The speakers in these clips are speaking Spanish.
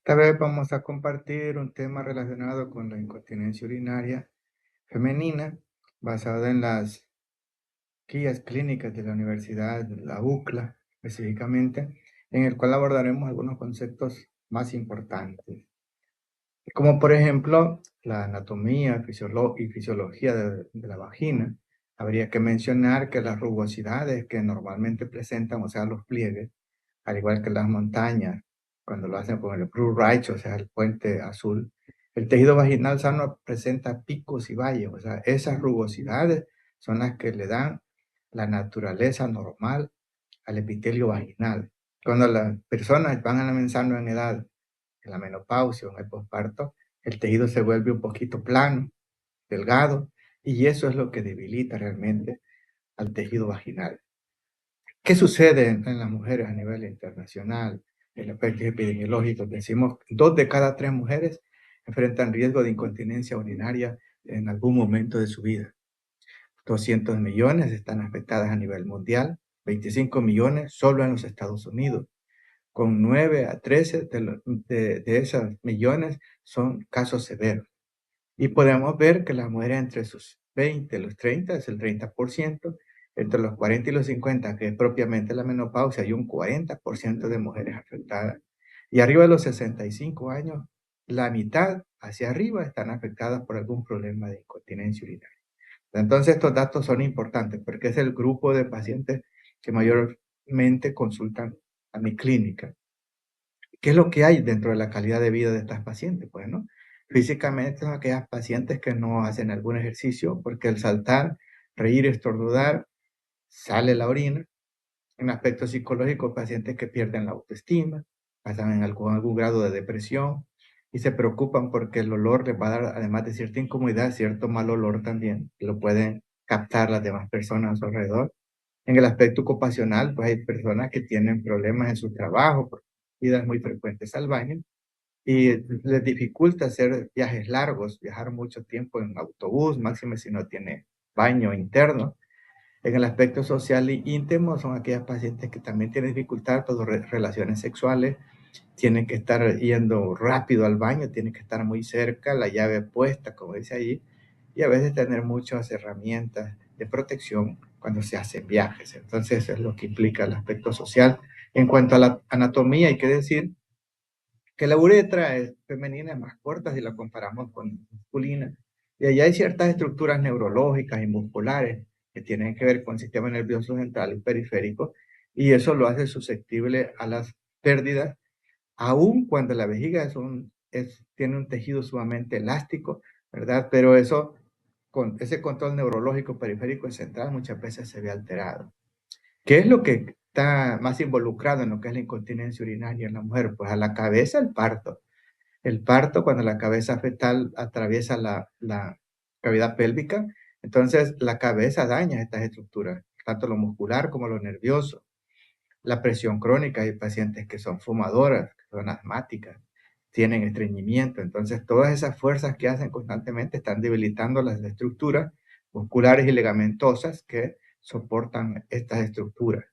Esta vez vamos a compartir un tema relacionado con la incontinencia urinaria femenina, basado en las guías clínicas de la Universidad, de la UCLA específicamente, en el cual abordaremos algunos conceptos más importantes, como por ejemplo la anatomía y fisiología de la vagina. Habría que mencionar que las rugosidades que normalmente presentan, o sea, los pliegues, al igual que las montañas, cuando lo hacen con el Blue Ridge, o sea, el puente azul, el tejido vaginal sano presenta picos y valles, o sea, esas rugosidades son las que le dan la naturaleza normal al epitelio vaginal. Cuando las personas van avanzando en edad, en la menopausia o en el posparto, el tejido se vuelve un poquito plano, delgado, y eso es lo que debilita realmente al tejido vaginal. ¿Qué sucede en las mujeres a nivel internacional? En aspectos epidemiológicos, decimos 2 de cada 3 mujeres enfrentan riesgo de incontinencia urinaria en algún momento de su vida. 200 millones están afectadas a nivel mundial, 25 millones solo en los Estados Unidos. Con 9 a 13 de esos millones son casos severos. Y podemos ver que las mujeres entre sus 20 y los 30 es el 30%, entre los 40 y los 50, que es propiamente la menopausia, hay un 40% de mujeres afectadas. Y arriba de los 65 años, la mitad hacia arriba están afectadas por algún problema de incontinencia urinaria. Entonces, estos datos son importantes porque es el grupo de pacientes que mayormente consultan a mi clínica. ¿Qué es lo que hay dentro de la calidad de vida de estas pacientes? Bueno, físicamente son aquellas pacientes que no hacen algún ejercicio porque al saltar, reír, estornudar, sale la orina. En aspecto psicológico, pacientes que pierden la autoestima, pasan en algún grado de depresión y se preocupan porque el olor les va a dar, además de cierta incomodidad, cierto mal olor también, que lo pueden captar las demás personas a su alrededor. En el aspecto ocupacional, pues hay personas que tienen problemas en su trabajo, por idas muy frecuentes al baño, y les dificulta hacer viajes largos, viajar mucho tiempo en autobús, máxime si no tiene baño interno. En el aspecto social y íntimo son aquellas pacientes que también tienen dificultad para relaciones sexuales, tienen que estar yendo rápido al baño, tienen que estar muy cerca, la llave puesta, como dice allí, y a veces tener muchas herramientas de protección cuando se hacen viajes. Entonces, eso es lo que implica el aspecto social. En cuanto a la anatomía, hay que decir que la uretra es femenina, es más corta si la comparamos con masculina, y allá hay ciertas estructuras neurológicas y musculares que tienen que ver con el sistema nervioso central y periférico, y eso lo hace susceptible a las pérdidas, aun cuando la vejiga tiene un tejido sumamente elástico, ¿verdad? Pero eso, con ese control neurológico periférico y central muchas veces se ve alterado. ¿Qué es lo que está más involucrado en lo que es la incontinencia urinaria en la mujer? Pues a la cabeza el parto. El parto, cuando la cabeza fetal atraviesa la cavidad pélvica, entonces la cabeza daña estas estructuras, tanto lo muscular como lo nervioso. La presión crónica, hay pacientes que son fumadoras, que son asmáticas, tienen estreñimiento, entonces todas esas fuerzas que hacen constantemente están debilitando las estructuras musculares y ligamentosas que soportan estas estructuras.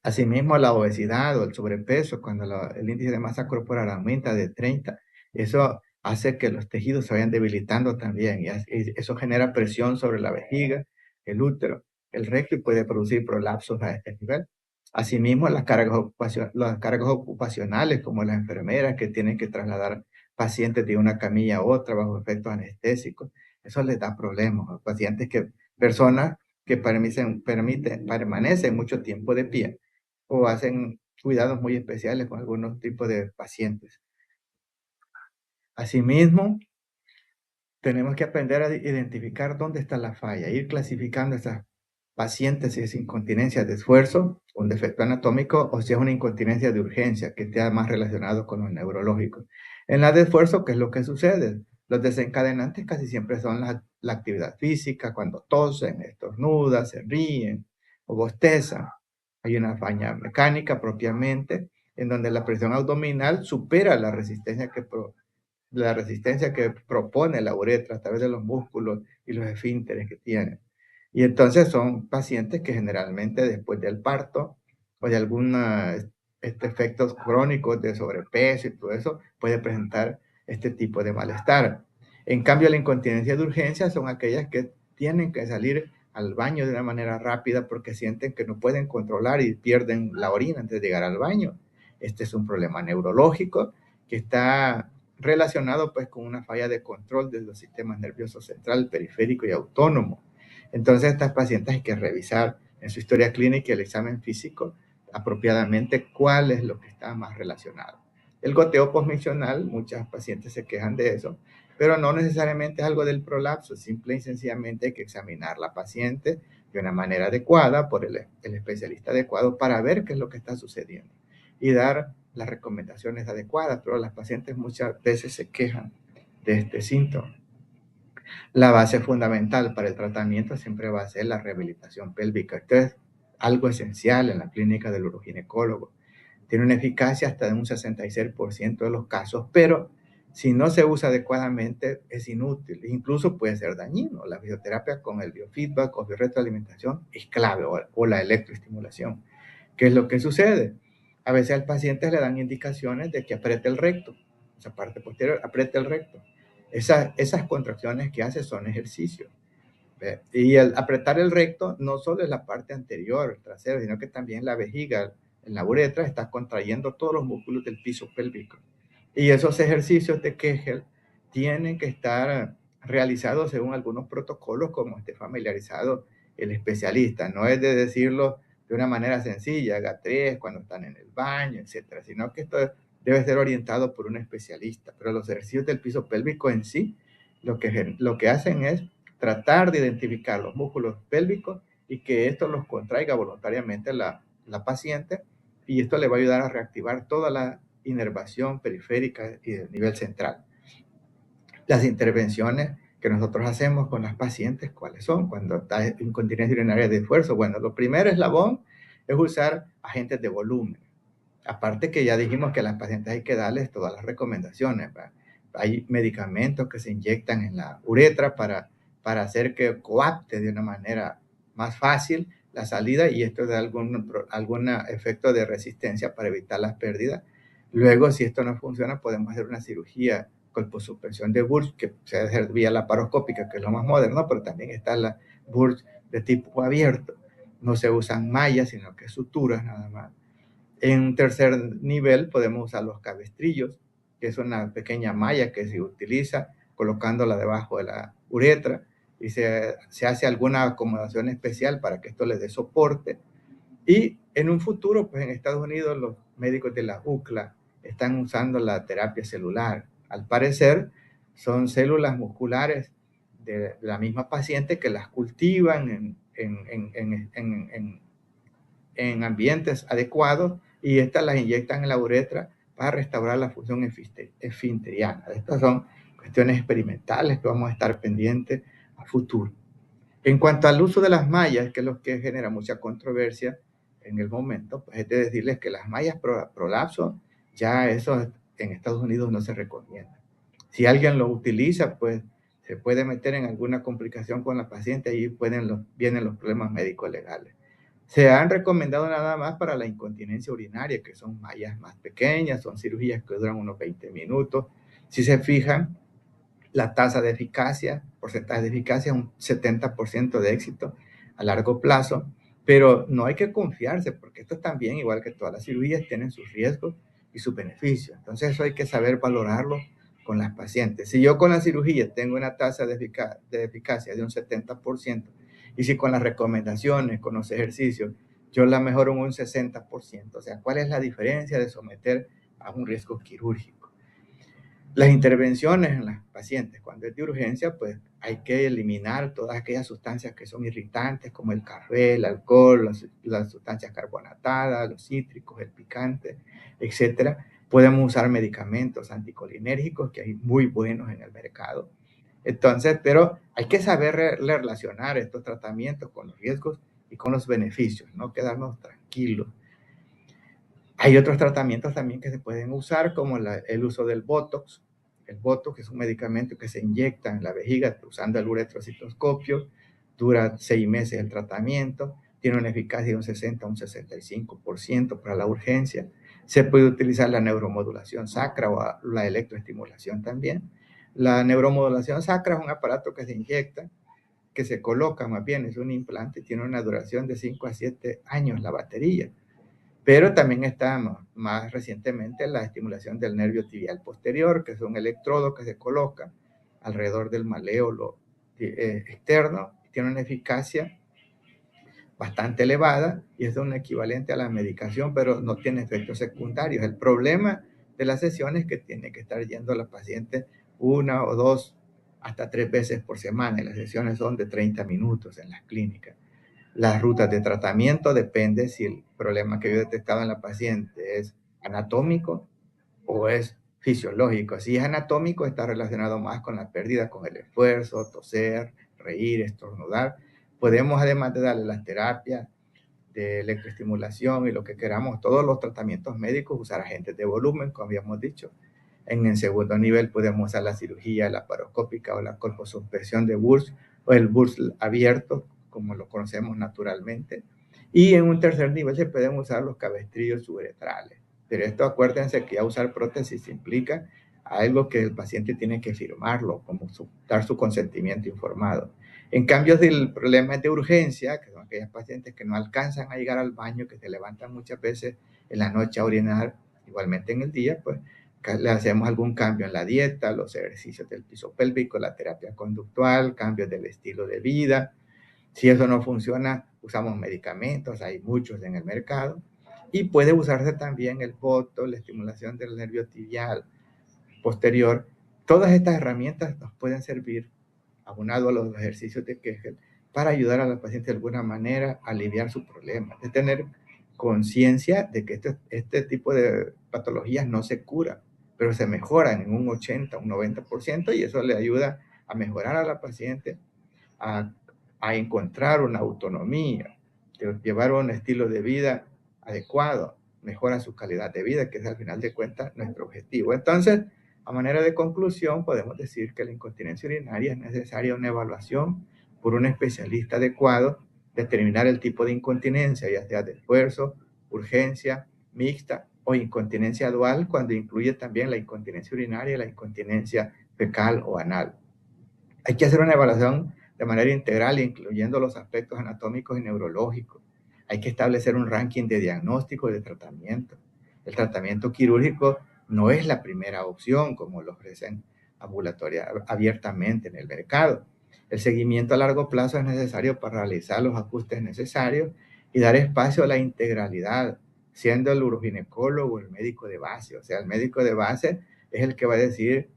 Asimismo, la obesidad o el sobrepeso, cuando el índice de masa corporal aumenta de 30, eso hace que los tejidos se vayan debilitando también y eso genera presión sobre la vejiga, el útero, el recto y puede producir prolapsos a este nivel. Asimismo, las cargas ocupacionales, como las enfermeras que tienen que trasladar pacientes de una camilla a otra bajo efectos anestésicos, eso les da problemas a pacientes personas que permanecen mucho tiempo de pie o hacen cuidados muy especiales con algunos tipos de pacientes. Asimismo, tenemos que aprender a identificar dónde está la falla, ir clasificando esas pacientes si es incontinencia de esfuerzo, un defecto anatómico, o si es una incontinencia de urgencia, que esté más relacionado con lo neurológico. En la de esfuerzo, ¿qué es lo que sucede? Los desencadenantes casi siempre son la actividad física, cuando tosen, estornudan, se ríen o bostezan. Hay una falla mecánica propiamente, en donde la presión abdominal supera la resistencia que propone la uretra a través de los músculos y los esfínteres que tiene. Y entonces son pacientes que generalmente después del parto o de alguna efectos crónicos de sobrepeso y todo eso, puede presentar este tipo de malestar. En cambio, la incontinencia de urgencia son aquellas que tienen que salir al baño de una manera rápida porque sienten que no pueden controlar y pierden la orina antes de llegar al baño. Este es un problema neurológico que está relacionado pues con una falla de control de los sistemas nerviosos central, periférico y autónomo. Entonces, estas pacientes hay que revisar en su historia clínica y el examen físico apropiadamente cuál es lo que está más relacionado. El goteo posmiccional, muchas pacientes se quejan de eso, pero no necesariamente es algo del prolapso, simple y sencillamente hay que examinar la paciente de una manera adecuada por el especialista adecuado para ver qué es lo que está sucediendo y dar las recomendaciones adecuadas, pero las pacientes muchas veces se quejan de este síntoma. La base fundamental para el tratamiento siempre va a ser la rehabilitación pélvica. Esto es algo esencial en la clínica del uroginecólogo. Tiene una eficacia hasta de un 66% de los casos, pero si no se usa adecuadamente es inútil, incluso puede ser dañino. La fisioterapia con el biofeedback o biorretroalimentación es clave, o la electroestimulación. ¿Qué es lo que sucede? A veces al paciente le dan indicaciones de que apriete el recto, esa parte posterior, apriete el recto. Esas contracciones que hace son ejercicios. Y el apretar el recto no solo es la parte anterior, trasera, sino que también la vejiga, en la uretra, está contrayendo todos los músculos del piso pélvico. Y esos ejercicios de Kegel tienen que estar realizados según algunos protocolos, como esté familiarizado el especialista. No es de decirlo de una manera sencilla, haga 3 cuando están en el baño, etcétera, sino que esto debe ser orientado por un especialista. Pero los ejercicios del piso pélvico en sí, lo que hacen es tratar de identificar los músculos pélvicos y que esto los contraiga voluntariamente la paciente, y esto le va a ayudar a reactivar toda la inervación periférica y del nivel central. Las intervenciones que nosotros hacemos con las pacientes, ¿cuáles son? Cuando está incontinencia urinaria de esfuerzo, bueno, lo primero eslabón es usar agentes de volumen. Aparte que ya dijimos que a las pacientes hay que darles todas las recomendaciones, ¿verdad? Hay medicamentos que se inyectan en la uretra para hacer que coapte de una manera más fácil la salida, y esto da algún efecto de resistencia para evitar las pérdidas. Luego, si esto no funciona, podemos hacer una cirugía colposuspensión de Burch, que se debe hacer vía laparoscópica, que es lo más moderno, pero también está la Burch de tipo abierto. No se usan mallas, sino que suturas nada más. En un tercer nivel podemos usar los cabestrillos, que es una pequeña malla que se utiliza colocándola debajo de la uretra, y se hace alguna acomodación especial para que esto le dé soporte. Y en un futuro, pues en Estados Unidos los médicos de la UCLA están usando la terapia celular. Al parecer son células musculares de la misma paciente que las cultivan en ambientes adecuados, y estas las inyectan en la uretra para restaurar la función esfinteriana. Estas son cuestiones experimentales que vamos a estar pendientes a futuro. En cuanto al uso de las mallas, que es lo que genera mucha controversia en el momento, pues es de decirles que las mallas prolapso, ya eso en Estados Unidos no se recomienda. Si alguien lo utiliza, pues se puede meter en alguna complicación con la paciente y vienen los problemas médicos legales. Se han recomendado nada más para la incontinencia urinaria, que son mallas más pequeñas, son cirugías que duran unos 20 minutos. Si se fijan, la tasa de eficacia, porcentaje de eficacia, un 70% de éxito a largo plazo, pero no hay que confiarse, porque esto también, igual que todas las cirugías, tienen sus riesgos y sus beneficios. Entonces eso hay que saber valorarlo con las pacientes. Si yo con la cirugía tengo una tasa de eficacia de un 70%, y si con las recomendaciones, con los ejercicios, yo la mejoro en un 60%, o sea, ¿cuál es la diferencia de someter a un riesgo quirúrgico? Las intervenciones en las pacientes, cuando es de urgencia, pues hay que eliminar todas aquellas sustancias que son irritantes, como el café, el alcohol, las sustancias carbonatadas, los cítricos, el picante, etcétera. Podemos usar medicamentos anticolinérgicos, que hay muy buenos en el mercado. Entonces, pero hay que saber relacionar estos tratamientos con los riesgos y con los beneficios, no quedarnos tranquilos. Hay otros tratamientos también que se pueden usar, como el uso del Botox. El Botox es un medicamento que se inyecta en la vejiga usando el uretrocitoscopio. Dura 6 meses el tratamiento. Tiene una eficacia de un 60 a un 65% para la urgencia. Se puede utilizar la neuromodulación sacra o la electroestimulación también. La neuromodulación sacra es un aparato que se inyecta, que se coloca más bien, es un implante, tiene una duración de 5 a 7 años la batería. Pero también está más recientemente la estimulación del nervio tibial posterior, que es un electrodo que se coloca alrededor del maléolo externo, tiene una eficacia bastante elevada y es un equivalente a la medicación, pero no tiene efectos secundarios. El problema de la sesión es que tiene que estar yendo a la paciente 1 o 2 hasta 3 veces por semana, y las sesiones son de 30 minutos en las clínicas. Las rutas de tratamiento depende si el problema que yo he detectado en la paciente es anatómico o es fisiológico. Si es anatómico, está relacionado más con la pérdida, con el esfuerzo, toser, reír, estornudar. Podemos, además de darle las terapias de electroestimulación y lo que queramos, todos los tratamientos médicos, usar agentes de volumen, como habíamos dicho. En el segundo nivel podemos usar la cirugía laparoscópica o la colposuspensión de Wurz o el Wurz abierto, como lo conocemos naturalmente. Y en un tercer nivel se pueden usar los cabestrillos suburetrales. Pero esto acuérdense que ya usar prótesis implica algo que el paciente tiene que firmarlo, como dar su consentimiento informado. En cambio, si el problema es de urgencia, que son aquellas pacientes que no alcanzan a llegar al baño, que se levantan muchas veces en la noche a orinar, igualmente en el día, pues le hacemos algún cambio en la dieta, los ejercicios del piso pélvico, la terapia conductual, cambios del estilo de vida. Si eso no funciona, usamos medicamentos, hay muchos en el mercado. Y puede usarse también el botox, la estimulación del nervio tibial posterior. Todas estas herramientas nos pueden servir, aunado a los ejercicios de Kegel, para ayudar a la paciente de alguna manera a aliviar su problema, de tener conciencia de que este tipo de patologías no se curan, pero se mejoran en un 80, un 90%, y eso le ayuda a mejorar a la paciente, a, a encontrar una autonomía, de llevar un estilo de vida adecuado, mejora su calidad de vida, que es al final de cuentas nuestro objetivo. Entonces, a manera de conclusión, podemos decir que la incontinencia urinaria es necesaria una evaluación por un especialista adecuado, determinar el tipo de incontinencia, ya sea de esfuerzo, urgencia, mixta o incontinencia dual, cuando incluye también la incontinencia urinaria y la incontinencia fecal o anal. Hay que hacer una evaluación de manera integral, incluyendo los aspectos anatómicos y neurológicos. Hay que establecer un ranking de diagnóstico y de tratamiento. El tratamiento quirúrgico no es la primera opción, como lo ofrecen ambulatoria abiertamente en el mercado. El seguimiento a largo plazo es necesario para realizar los ajustes necesarios y dar espacio a la integralidad, siendo el uroginecólogo el médico de base. O sea, el médico de base es el que va a decir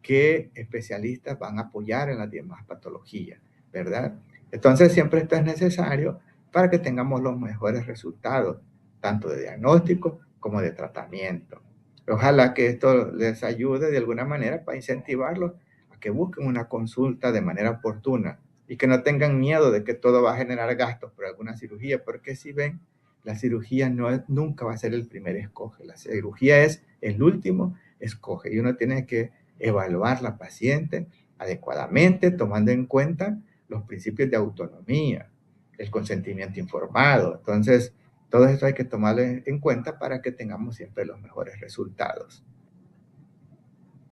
qué especialistas van a apoyar en las demás patologías, ¿verdad? Entonces siempre esto es necesario para que tengamos los mejores resultados, tanto de diagnóstico como de tratamiento. Ojalá que esto les ayude de alguna manera para incentivarlos a que busquen una consulta de manera oportuna y que no tengan miedo de que todo va a generar gastos por alguna cirugía, porque si ven, la cirugía nunca va a ser el primer escoge, la cirugía es el último escoge y uno tiene que evaluar la paciente adecuadamente, tomando en cuenta los principios de autonomía, el consentimiento informado. Entonces, todo eso hay que tomarlo en cuenta para que tengamos siempre los mejores resultados.